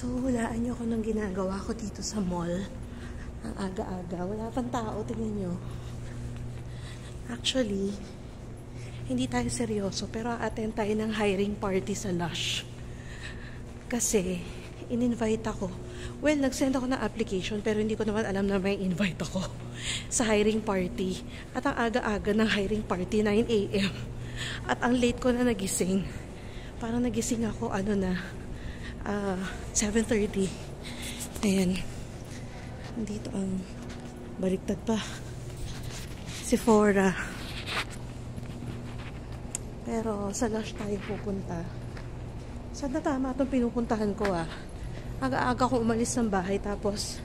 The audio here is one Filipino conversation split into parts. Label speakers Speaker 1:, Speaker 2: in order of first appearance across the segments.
Speaker 1: So, hulaan niyo ako ng ginagawa ko dito sa mall. Ang aga-aga. Wala pang tao. Tingnan niyo. Actually, hindi tayo seryoso. Pero attend tayo ng hiring party sa Lush. Kasi, in-invite ako. Well, nag-send ako ng application pero hindi ko naman alam na may invite ako sa hiring party. At ang aga-aga ng hiring party, 9 AM. At ang late ko na nagising. Parang nagising ako, 7:30. Ayan. Dito ang baliktad pa. Sephora. Pero sa Lush tayo pupunta. Saan na tama itong pinupuntahan ko Aga-aga ko umalis ng bahay tapos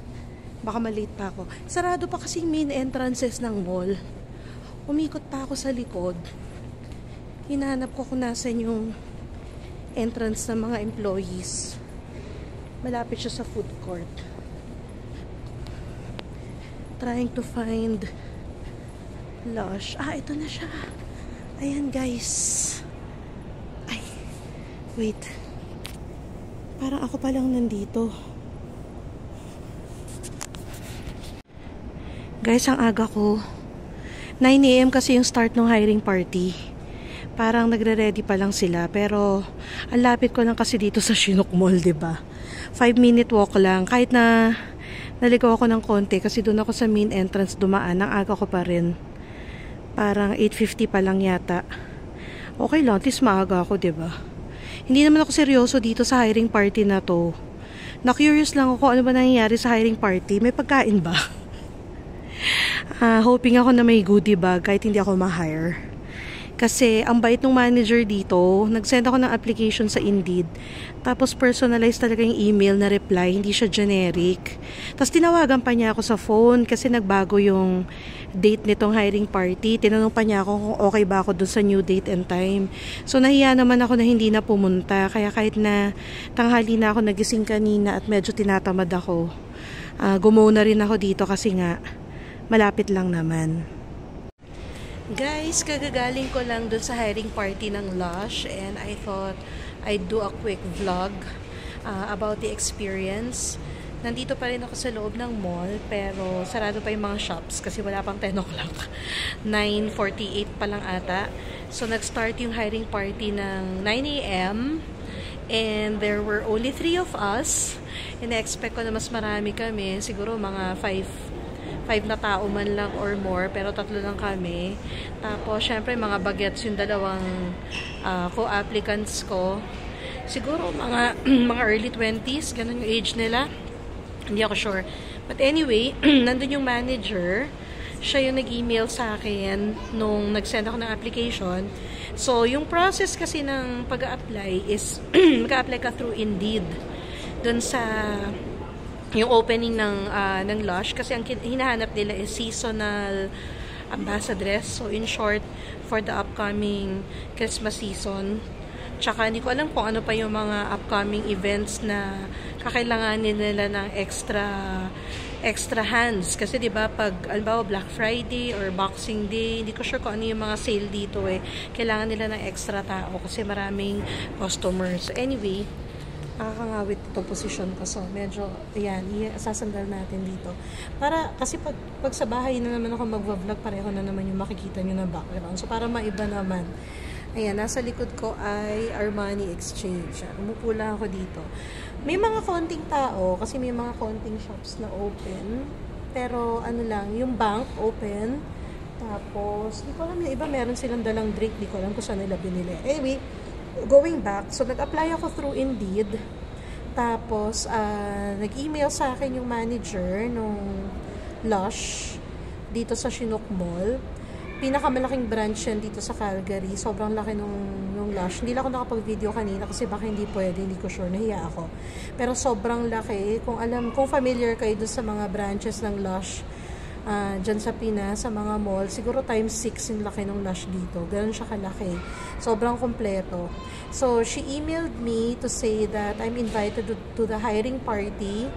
Speaker 1: baka malate pa ako. Sarado pa kasi main entrances ng mall. Umikot pa ako sa likod. Hinahanap ko kung nasan yung entrance ng mga employees. Malapit siya sa food court. Trying to find Lush. Ito na siya. Ayan guys. Ay, wait. Parang ako pa lang nandito. Guys, ang aga ko. 9 AM kasi yung start ng hiring party. Parang nagre-ready pa lang sila. Pero, ang lapit ko lang kasi dito sa Chinook Mall, 'di ba? 5-minute walk lang. Kahit na naligaw ako ng konti kasi doon ako sa main entrance dumaan. Ang aga ko pa rin. Parang 8:50 pa lang yata. Okay lang, at least maaga ako, 'di ba? Hindi naman ako seryoso dito sa hiring party na to. Na-curious lang ako ano ba nangyayari sa hiring party. May pagkain ba? Hoping ako na may goodie bag kahit hindi ako ma-hire. Kasi ang bait ng manager dito, nag-send ako ng application sa Indeed. Tapos personalized talaga yung email na reply, hindi siya generic. Tapos tinawagan pa niya ako sa phone kasi nagbago yung date nitong hiring party. Tinanong pa niya ako kung okay ba ako dun sa new date and time. So nahiya naman ako na hindi na pumunta. Kaya kahit na tanghali na ako nagising kanina at medyo tinatamad ako, gumawa na rin ako dito kasi nga malapit lang naman. Guys, kagagaling ko lang dun sa hiring party ng Lush and I thought I'd do a quick vlog about the experience. Nandito pa rin ako sa loob ng mall pero sarado pa yung mga shops kasi wala pang 10 o'clock. 9:48 pa lang ata. So nag-start yung hiring party ng 9 AM and there were only 3 of us. Ina-expect ko na mas marami kami, siguro mga 5 na tao man lang or more, pero 3 lang kami. Tapos, syempre, mga bagets yung dalawang co-applicants ko. Siguro, mga early 20s, ganun yung age nila. Hindi ako sure. But anyway, nandun yung manager. Siya yung nag-email sa akin nung nag-send ako ng application. So, yung process kasi ng pag-a-apply is, mag-a-apply ka through Indeed. Dun sa yung opening ng Lush kasi ang hinahanap nila is seasonal ambassadress. So in short, for the upcoming Christmas season. Tsaka hindi ko alam kung ano pa yung mga upcoming events na kakailanganin nila ng extra hands. Kasi 'di ba pag albawa Black Friday or Boxing Day, hindi ko sure kung ano yung mga sale dito Kailangan nila ng extra tao kasi maraming customers. So anyway, nakakangawit itong posisyon ko. So, medyo, ayan, sasandal natin dito. Kasi pag sa bahay na naman ako mag-vlog, pareho na naman yung makikita nyo na background. So, para maiba naman. Ayan, nasa likod ko ay Armani Exchange. Umupo lang ako dito. May mga konting tao, kasi may mga konting shops na open. Pero, yung bank open. Tapos, di ko alam yung iba, meron silang dalang drink. Di ko alam kung saan nila binili. Anyway, going back, so nag-apply ako through Indeed. Tapos, nag-email sa akin yung manager nung Lush dito sa Chinook Mall. Pinakamalaking branch yan dito sa Calgary. Sobrang laki nung Lush. Hindi lang ako nakapag-video kanina kasi baka hindi pwede, hindi ko sure, nahiya ako. Pero sobrang laki. Kung familiar kayo doon sa mga branches ng Lush, dyan sa Pinas, sa mga mall, siguro times 6 yung laki ng Lush dito. Ganun siya kalaki. Sobrang kompleto. So, she emailed me to say that I'm invited to the hiring party.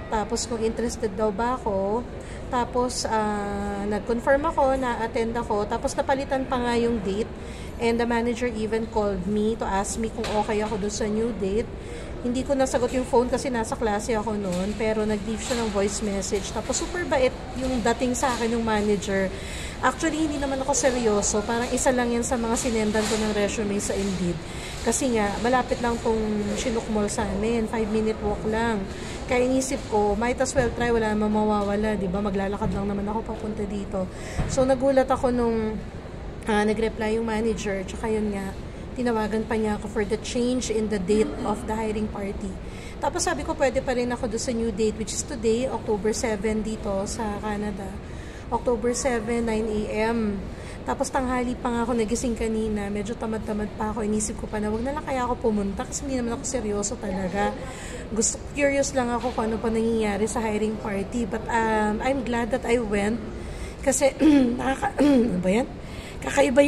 Speaker 1: Tapos, kung interested daw ba ako. Tapos, nag-confirm ako, na-attend ako. Tapos, napalitan pa nga yung date. And the manager even called me to ask me kung okay ako doon sa new date. Hindi ko nasagot yung phone kasi nasa klase ako noon, pero nag-leave siya ng voice message. Tapos super bait yung dating sa akin ng manager. Actually, hindi naman ako seryoso. Parang isa lang yan sa mga sinendan ko ng resume sa Indeed. Kasi nga, malapit lang tong Chinook Mall sa amin. 5-minute walk lang. Kaya inisip ko, might as well try, wala naman mawawala, diba? Maglalakad lang naman ako papunta dito. So, nagulat ako nung nag-reply yung manager. Tsaka yun nga, tinawagan pa niya ako for the change in the date of the hiring party. Tapos sabi ko, pwede pa rin ako doon sa new date, which is today, October 7 dito sa Canada. October 7, 9 a.m. Tapos tanghali pa nga ako nagising kanina. Medyo tamad-tamad pa ako. Inisip ko pa na wag na lang kaya ako pumunta kasi hindi naman ako seryoso talaga. Curious lang ako kung ano pa nangyayari sa hiring party. But I'm glad that I went. Kasi, ano ba yan? Kakaiba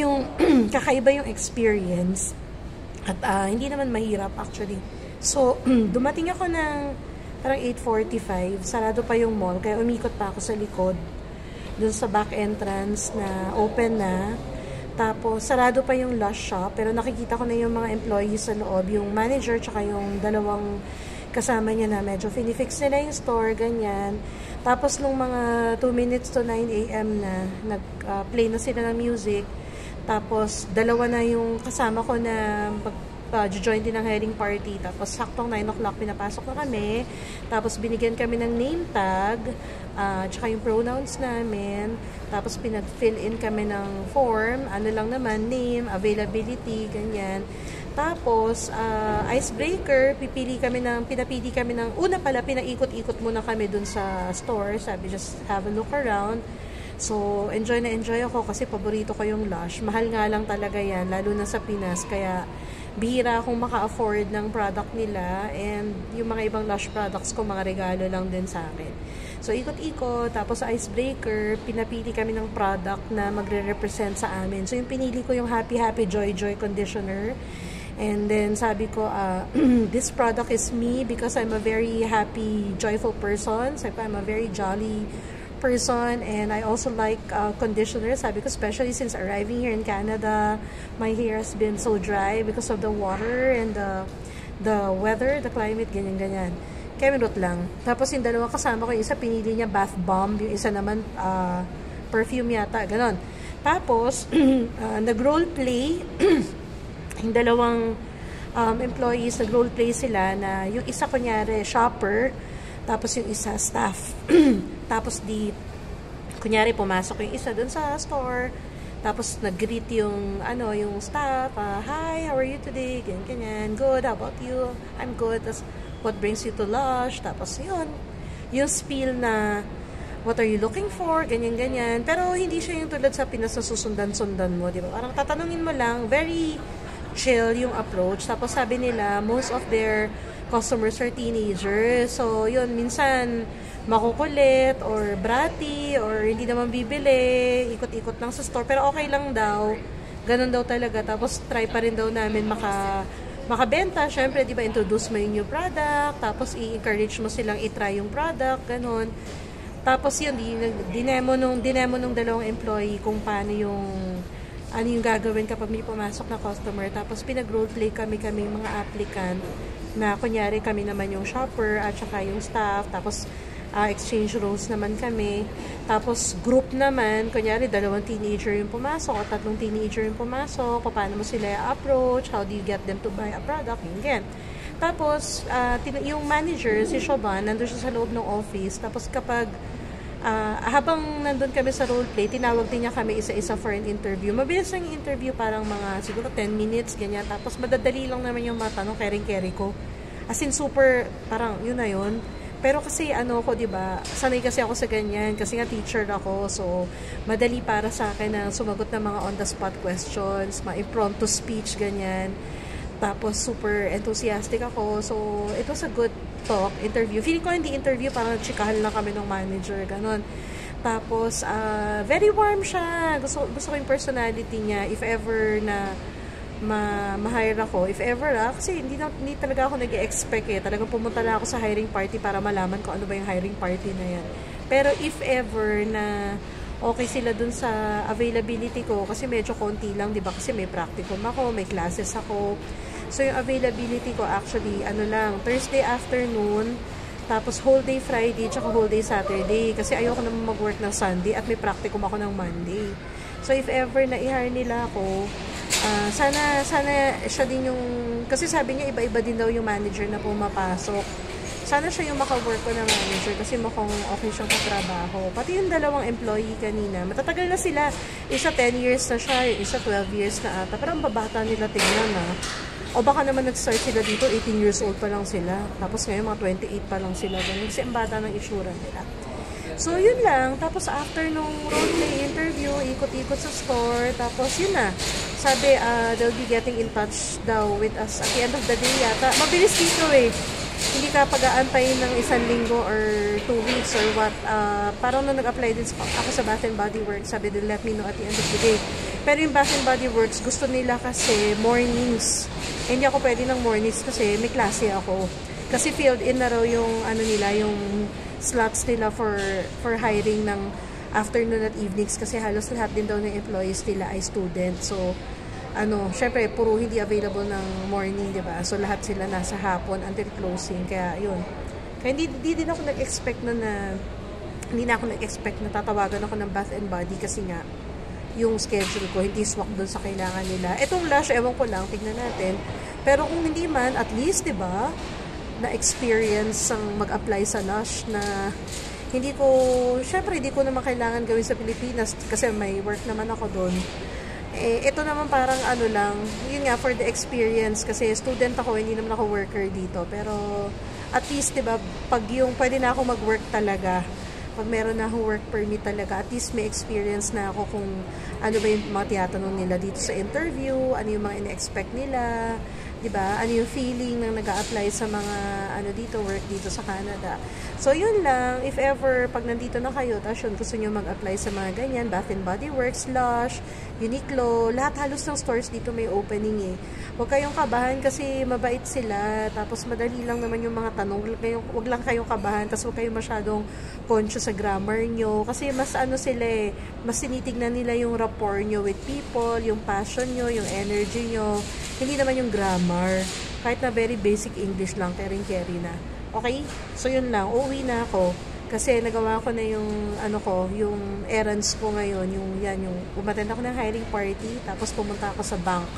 Speaker 1: yung experience. At hindi naman mahirap actually. So, dumating ako ng parang 8:45. Sarado pa yung mall. Kaya umikot pa ako sa likod. Dun sa back entrance na open na. Tapos, sarado pa yung Lush shop. Pero nakikita ko na yung mga employees sa loob. Yung manager, tsaka yung dalawang kasama niya na medyo finifix nila yung store, ganyan. Tapos, nung mga 2 minutes to 9 a.m. na, nag-play na sila ng music. Tapos, dalawa na yung kasama ko na join din ng hiring party. Tapos, saktong 9 o'clock, pinapasok na kami. Tapos, binigyan kami ng name tag. Tsaka yung pronouns namin. Tapos, pinag-fill in kami ng form. Ano lang naman, name, availability, ganyan. Tapos, icebreaker, pinapili kami ng, una pala, pinaikot-ikot muna kami dun sa store. Sabi, just have a look around. So, enjoy na enjoy ako kasi paborito ko yung Lush. Mahal nga lang talaga yan, lalo na sa Pinas. Kaya, bihira akong maka-afford ng product nila. And yung mga ibang Lush products ko, mga regalo lang din sa akin. So, ikot-ikot, tapos icebreaker, pinapili kami ng product na magre-represent sa amin. So, yung pinili ko yung Happy Happy Joy Joy Conditioner. And then, sabi ko, this product is me because I'm a very happy, joyful person. So, I'm a very jolly person. And I also like conditioner. Sabi ko, especially since arriving here in Canada, my hair has been so dry because of the water and the weather, the climate, ganyan-ganyan. Kemerot lang. Tapos yung dalawa kasama ko, yung isa pinili niya bath bomb, yung isa naman perfume yata, ganon. Tapos, nag-role play, yung dalawang employees, nag-role play sila na yung isa kunyari shopper, tapos yung isa staff. Tapos kunyari pumasok yung isa dun sa store, tapos nag-greet yung staff, hi, how are you today? Ganyan, good, how about you? I'm good. Tapos, what brings you to Lush? Tapos yun, yung spiel na what are you looking for? Ganyan-ganyan. Pero hindi siya yung tulad sa Pinas na susundan-sundan mo, di ba? Parang tatanungin mo lang, very chill yung approach. Tapos sabi nila, most of their customers are teenagers. So yun, minsan makukulit or bratty or hindi naman bibili, ikot-ikot lang sa store. Pero okay lang daw. Ganun daw talaga. Tapos try pa rin daw namin makabenta, syempre, di ba, introduce mo yung new product, tapos i-encourage mo silang i-try yung product, ganun. Tapos yun, dinemo nung dalawang employee kung paano ano yung gagawin kapag may pumasok na customer. Tapos pinag-roleplay kami mga applicant na kunyari kami naman yung shopper at saka yung staff, tapos exchange roles naman kami. Tapos group naman, kunyari 2 teenager yung pumasok o 3 teenager yung pumasok, paano mo sila approach, how do you get them to buy a product, yun. Tapos yung manager, si Shoban, nandun siya sa loob ng office. Tapos kapag habang nandun kami sa roleplay, tinawag din niya kami isa-isa for an interview. Mabilis lang yung interview, parang mga siguro 10 minutes, ganyan. Tapos madadali lang naman yung matanong, kering-keri ko. As in super, parang yun na yun. Pero kasi ko, 'di ba? Sanay kasi ako sa ganyan kasi nga teacher ako. So, madali para sa akin na sumagot ng mga on the spot questions, mga impromptu speech ganyan. Tapos super enthusiastic ako. So, it was a good interview. Feeling ko hindi interview, parang chikahan lang kami ng manager, ganun. Tapos, very warm siya. Gusto ko yung personality niya. If ever na ma-hire ako, if ever kasi hindi talaga ako nag-expect talagang pumunta na ako sa hiring party para malaman ko ano ba yung hiring party na yan. Pero if ever na okay sila dun sa availability ko, kasi medyo konti lang, di ba, kasi may practicum ako, may classes ako, So, yung availability ko actually, ano lang, Thursday afternoon, tapos whole day Friday, tsaka whole day Saturday. Kasi ayoko naman mag-work ng Sunday at may practicum ako ng Monday. So, if ever na i-hire nila ako, sana siya din yung, kasi sabi niya iba-iba din daw yung manager na pumapasok. Sana siya yung maka-work ko na manager kasi mukhang okay siyang katrabaho. Pati yung dalawang employee kanina, matatagal na sila. Isa 10 years na siya, yung isa 12 years na ata. Pero ang babata nila tignan na. O baka naman nag-start sila dito, 18 years old pa lang sila. Tapos ngayon mga 28 pa lang sila. Kasi ang bata ng isura nila. So, yun lang. Tapos, after nung roleplay interview, ikot-ikot sa store. Tapos, yun na. Sabi, they'll be getting in touch daw with us at the end of the day yata. Mabilis dito eh. Hindi ka pag-aantayin ng 1 linggo or 2 weeks or what. Parang nung nag-apply din ako sa Bath and Body Works, sabi, they'll let me know at the end of the day. Pero yung Bath and Body Works, gusto nila kasi mornings. Hindi ako pwede ng mornings kasi may klase ako. Kasi filled in na raw yung ano nila, yung slots nila for hiring ng afternoon at evenings kasi halos lahat din daw ng employees nila ay student. So, syempre, puro hindi available ng morning, di ba? So, lahat sila nasa hapon until closing. Kaya, yun. Kaya hindi din ako nag-expect hindi na ako nag-expect na tatawagan ako ng Bath and Body kasi nga, yung schedule ko, hindi swak doon sa kailangan nila. Etong Lush, ewan ko lang, tignan natin. Pero kung hindi man, at least, di ba, na-experience ang mag-apply sa Lush na syempre, hindi ko naman kailangan gawin sa Pilipinas kasi may work naman ako doon. Ito naman parang lang, yun nga, for the experience, kasi student ako, hindi naman ako worker dito. Pero, at least, diba, pag yung pwede na ako mag-work talaga, pag meron na akong work permit talaga, at least may experience na ako kung ano ba yung mga tiyatanong nila dito sa interview, ano yung mga ina-expect nila, diba? Ano yung feeling ng nag-a-apply sa mga dito, work dito sa Canada. So, yun lang. If ever, pag nandito na kayo, tapos yun, gusto nyo mag-apply sa mga ganyan, Bath and Body Works, Lush, Uniqlo, lahat halos ng stores dito may opening eh. Huwag kayong kabahan kasi mabait sila, tapos madali lang naman yung mga tanong. Huwag lang kayong kabahan, tapos huwag kayong masyadong conscious sa grammar nyo. Kasi mas sila eh, mas tinitignan nila yung rapport nyo with people, yung passion nyo, yung energy nyo. Hindi naman yung grammar. Kahit na very basic English lang, carry na. Okay? So, yun lang. Uuwi na ako. Kasi nagawa ko na yung, yung errands ko ngayon. Yung umattend ako ng hiring party. Tapos pumunta ako sa bank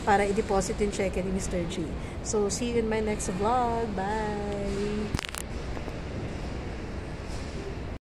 Speaker 1: para i-deposit yung check ni Mr. G. So, see you in my next vlog. Bye!